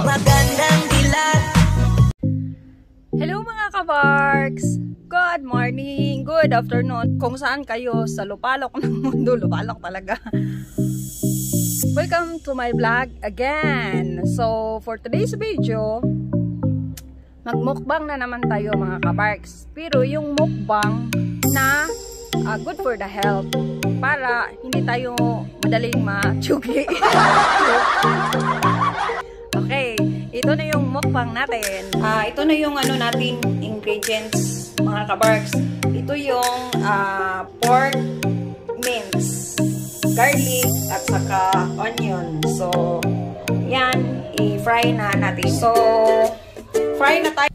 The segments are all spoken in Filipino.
Magandang dilag. Hello mga kabarks! Good morning, good afternoon. Kung saan kayo sa lupalok ng mundo, lupalok talaga. Welcome to my vlog again. So for today's video, magmukbang na naman tayo mga kabarks. Pero yung mukbang na good for the health, para hindi tayo madaling ma-chugi. Okay, ito na yung mukbang natin. Ito na yung nating ingredients mga kabarks. Ito yung pork mince, garlic at saka onion. So yan, i-fry na natin. So fry na tayo.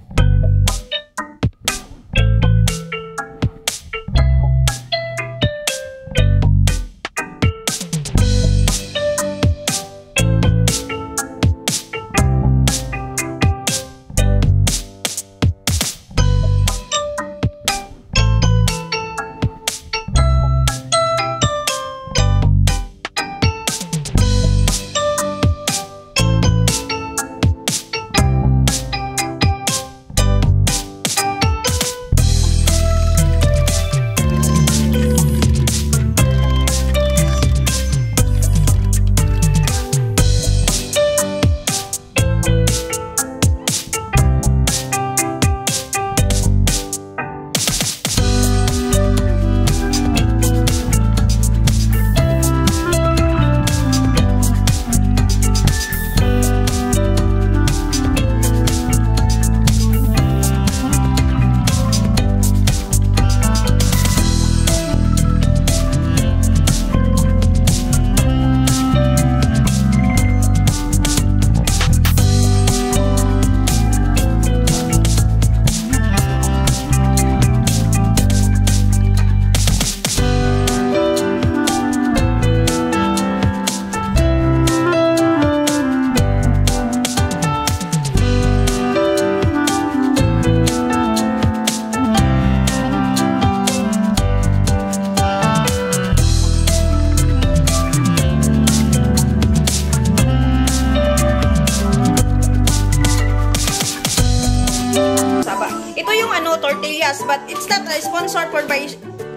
Tortillas, but it's not a sponsor for by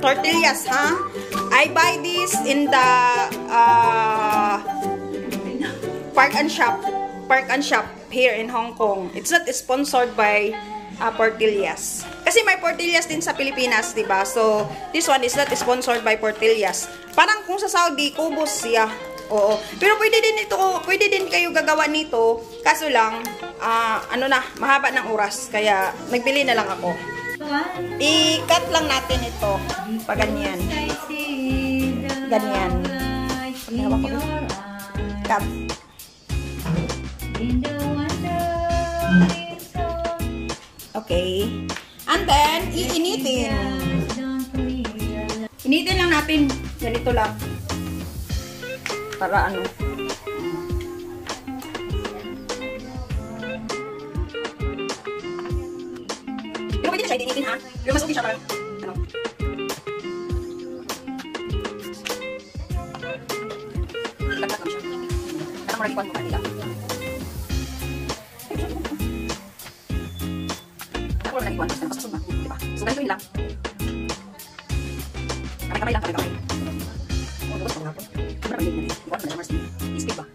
tortillas, huh? I buy this in the Park and Shop here in Hong Kong. It's not sponsored by Portillas. Kasi may Portillas din sa Pilipinas, diba? So this one is not sponsored by Portillas. Parang kung sa Saudi, kubos siya. Oo. Pero pwede din kayo gagawa nito. Kaso lang, mahaba ng oras. Kaya nagbili na lang ako. I-cut lang natin ito. Paganyan. Ganyan. Cut. Okay. And then, iinitin. Initin lang natin. Ganito lang. Para pero pwede siya initin ha. Pero mas okay siya parang lagkat lang siya. Parang maragikuan mo kanila. Ako lang nagikuan. Tapos pasasod ba? Diba? So ganito yun lang. Kamay lang. O, tapos pang hapon. Sobrang pagiging natin. Ikuan mo na Mars. Ispig ba?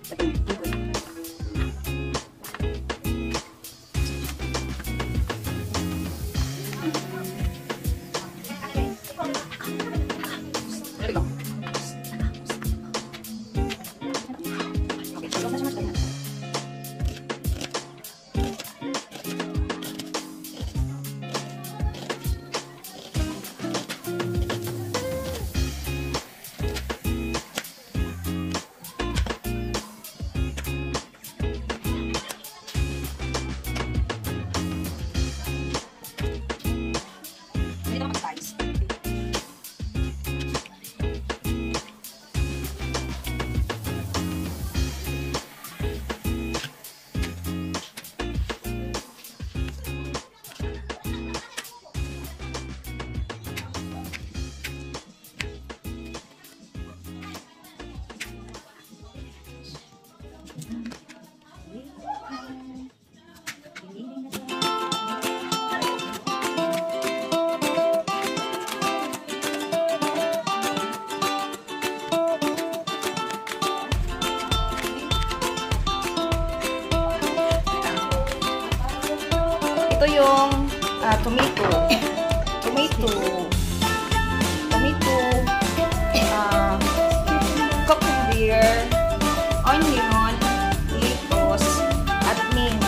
Ito yung tomato. Tomato. Cucumber, onion, lettuce, at mint.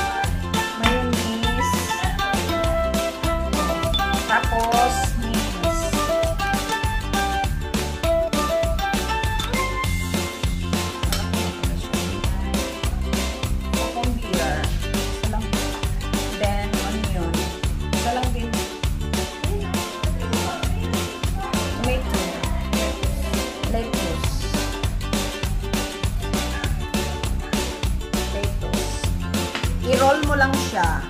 Mayonnaise. Tapos, mince. Cucumber. Isa lang. Then, onion. Isa lang din. Tomato. Lettuce. I-roll mo lang siya.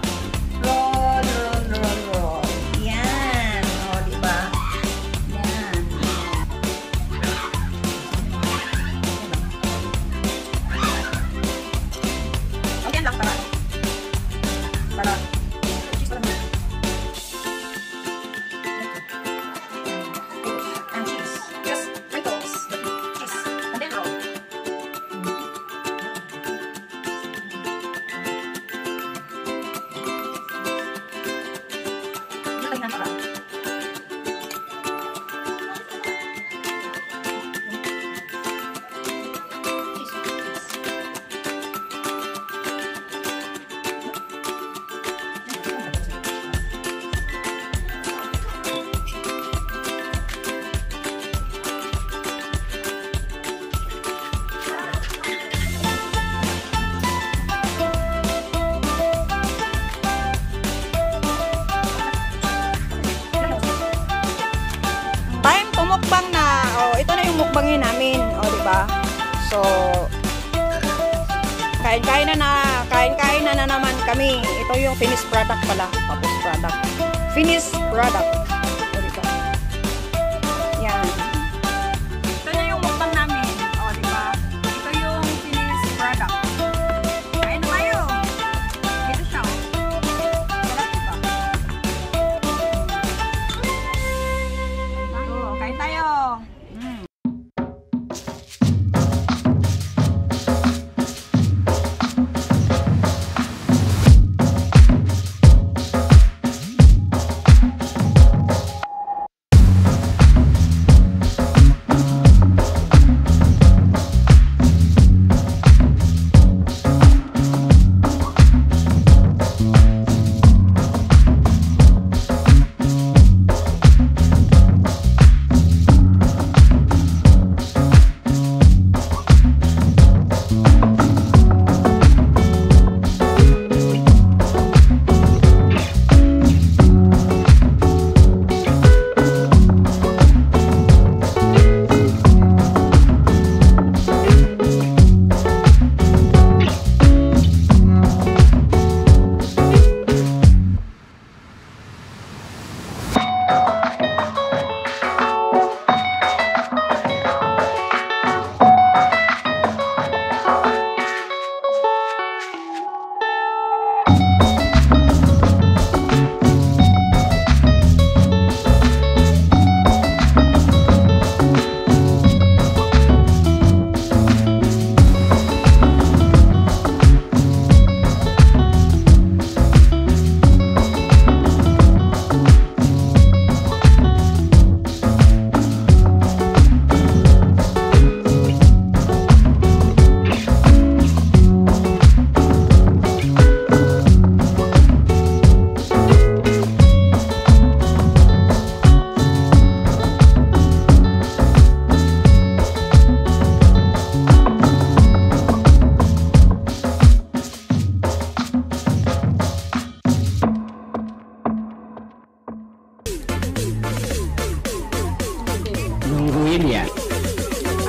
Roll, roll, roll, roll. Yan. O, diba? Yan. Okay lang, para. Para. Cheese lang. And cheese. Just wrinkles. Cheese. And then roll. Time to mukbang na. Oh, ito na yung mukbangin namin. Oh, di ba? So, kain-kain na naman kami. Ito yung finished product pala. Tapos product. Finished product. Oh, di ba? Yan. Ito na yung mukbang namin. Oh, di ba? Ito yung finished product. Kain na tayo. Ito siya. Sarap, di ba? Kain tayo.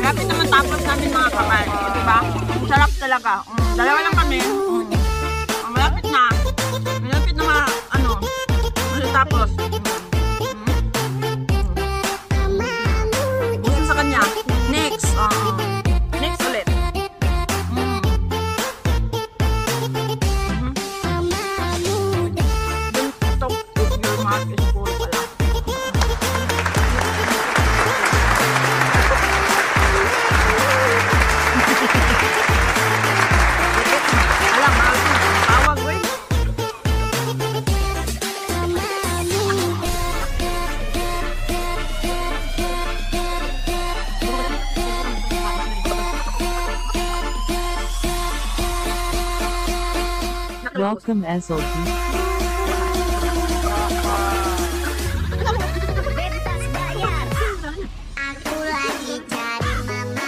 Malapit naman tapos namin mga kakal. Diba? Sarap talaga. Dalawa lang kami. Malapit na. Malapit na tapos. Gusto sa kanya. Next. Next ulit. Don't stop if your mouth is full pala. Alam Welcome SLP. Bebas bayar. Aku lagi cari mama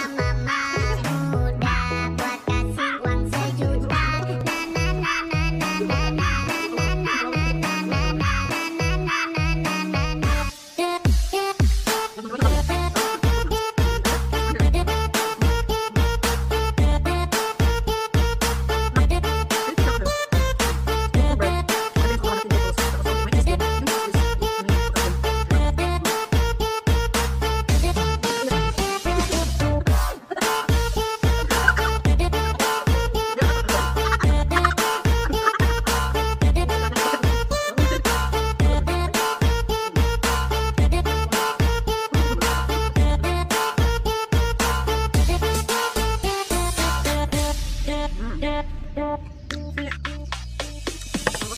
muda buat kasih uang sejuta. Na na na na na na na na na na na na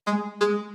Thank you.